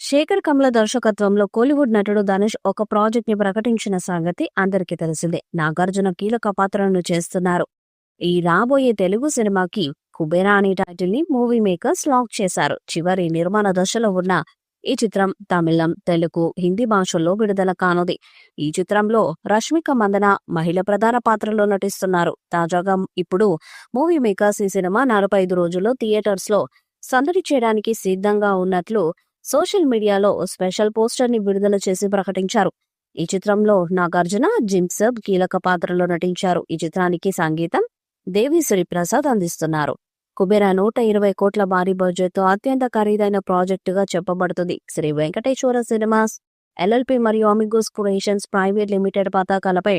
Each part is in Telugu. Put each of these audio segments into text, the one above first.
శేఖర్ కమ్ల దర్శకత్వంలో కోలీవుడ్ నటుడు ధనుష్ ఒక ప్రాజెక్ట్ ని ప్రకటించిన సంగతి అందరికీ తెలిసిందే. నాగార్జున కీలక పాత్రను చేస్తున్నారు. ఈ రాబోయే తెలుగు సినిమాకి కుబేరా అనే టైటిల్ ని మూవీ మేకర్స్ లాక్ చేశారు. చివరి నిర్మాణ దశలో ఉన్న ఈ చిత్రం తమిళం, తెలుగు, హిందీ భాషల్లో విడుదల కానుంది. ఈ చిత్రంలో రష్మిక మందన మహిళ ప్రధాన పాత్రలో నటిస్తున్నారు. తాజాగా ఇప్పుడు మూవీ మేకర్స్ ఈ సినిమా 45 రోజుల్లో థియేటర్స్ లో సందడి చేయడానికి సిద్ధంగా ఉన్నట్లు సోషల్ మీడియాలో స్పెషల్ పోస్టర్ ని విడుదల చేసి ప్రకటించారు. ఈ చిత్రంలో నాగార్జున, జిమ్సబ్ కీలక పాత్రలో నటించారు. ఈ చిత్రానికి సంగీతం దేవిశ్రీ ప్రసాద్ అందిస్తున్నారు. కుబేరా 120 కోట్ల భారీ బడ్జెట్ తో అత్యంత ఖరీదైన ప్రాజెక్టుగా చెప్పబడుతుంది. శ్రీ వెంకటేశ్వర సినిమాస్ ఎల్ఎల్పి మరియు అమిగోస్ క్రియేషన్స్ ప్రైవేట్ లిమిటెడ్ పతాకాలపై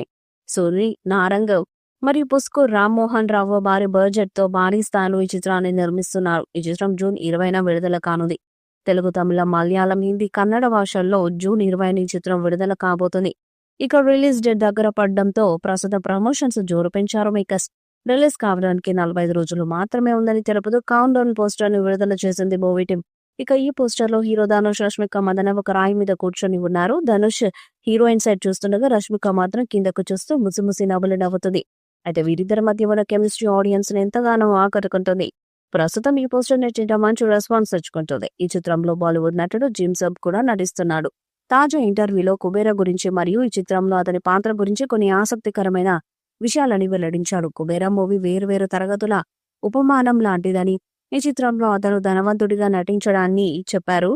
సూరి నారంగ్ మరియు పుస్కూర్ రామ్మోహన్ రావు భారీ బడ్జెట్ తో భారీ స్థాయిలో ఈ చిత్రాన్ని నిర్మిస్తున్నారు. ఈ చిత్రం జూన్ 20న విడుదల కానుంది. తెలుగు, తమిళం, మలయాళం, హిందీ, కన్నడ భాషల్లో జూన్ 20 ఈ చిత్రం విడుదల కాబోతుంది. ఇక రిలీజ్ డేట్ దగ్గర పడడంతో ప్రస్తుతం ప్రమోషన్స్ జోరు పెంచారు మేకర్స్. రిలీజ్ కావడానికి 45 రోజులు మాత్రమే ఉందని తెలుపుతూ కౌంట్ డౌన్ పోస్టర్ ను విడుదల చేసింది మూవీ టీం. ఇక ఈ పోస్టర్ లో హీరో ధనుష్, రష్మిక మందన ఒక రాయి మీద కూర్చొని ఉన్నారు. ధనుష్ హీరోయిన్ సైడ్ చూస్తుండగా రష్మిక మాత్రం కిందకు చూస్తూ ముసిముసి నవ్వులు నవ్వుతుంది. అయితే వీరిద్దరి మధ్య ఉన్న కెమిస్ట్రీ ఆడియన్స్ ని ఎంతగానో ఆకట్టుకుంటుంది. ప్రస్తుతం ఈ పోస్టర్ నెట్టింట మంచి రెస్పాన్స్ తెచ్చుకుంటుంది. ఈ చిత్రంలో బాలీవుడ్ నటుడు జిమ్సబ్ కూడా నటిస్తున్నాడు. తాజా ఇంటర్వ్యూలో కుబేరా గురించి మరియు ఈ చిత్రంలో అతని పాత్ర గురించి కొన్ని ఆసక్తికరమైన విషయాలని వెల్లడించాడు. కుబేరా మూవీ వేర్వేరు తరగతుల ఉపమానం లాంటిదని, ఈ చిత్రంలో అతను ధనవంతుడిగా నటించడాన్ని చెప్పారు.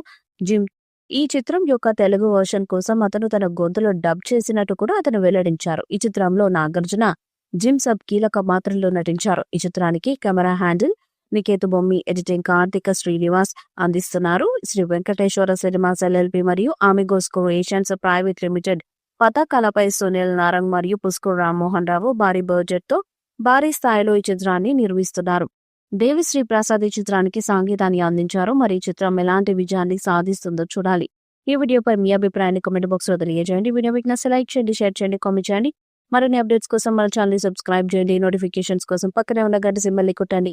ఈ చిత్రం యొక్క తెలుగు వర్షన్ కోసం అతను తన గొంతులో డబ్ చేసినట్టు కూడా అతను వెల్లడించారు. ఈ చిత్రంలో నాగార్జున, జిమ్సబ్ కీలక పాత్రల్లో నటించారు. ఈ చిత్రానికి camera handle Niketh Bommi, editing Karthika Srinivas అందిస్తున్నారు. శ్రీ వెంకటేశ్వర సినిమాస్ ఎల్ఎల్పి మరియు అమిగోస్ క్రియేషన్స్ ప్రైవేట్ లిమిటెడ్ పతాకాలపై సునీల్ నారంగ్ మరియు పుస్కూర్ రామ్మోహన్ రావు భారీ బడ్జెట్ తో భారీ స్థాయిలో ఈ చిత్రాన్ని నిర్మిస్తున్నారు. దేవిశ్రీ ప్రసాద్ ఈ చిత్రానికి సంగీతాన్ని అందించారు. మరి ఈ చిత్రం ఎలాంటి విజయాన్ని సాధిస్తుందో చూడాలి. ఈ వీడియోపై మీ అభిప్రాయాన్ని కామెంట్ బాక్స్ లో తెలియజేయండి. వీడియో మీకు నచ్చితే లైక్ చేయండి, షేర్ చేయండి, కామెంట్ చేయండి. మరిన్ని అప్డేట్స్ కోసం మన ఛానల్ ని సబ్స్క్రైబ్ చేయండి. నోటిఫికేషన్స్ కోసం పక్కనే ఉన్న గంట సింబల్ ని కొట్టండి.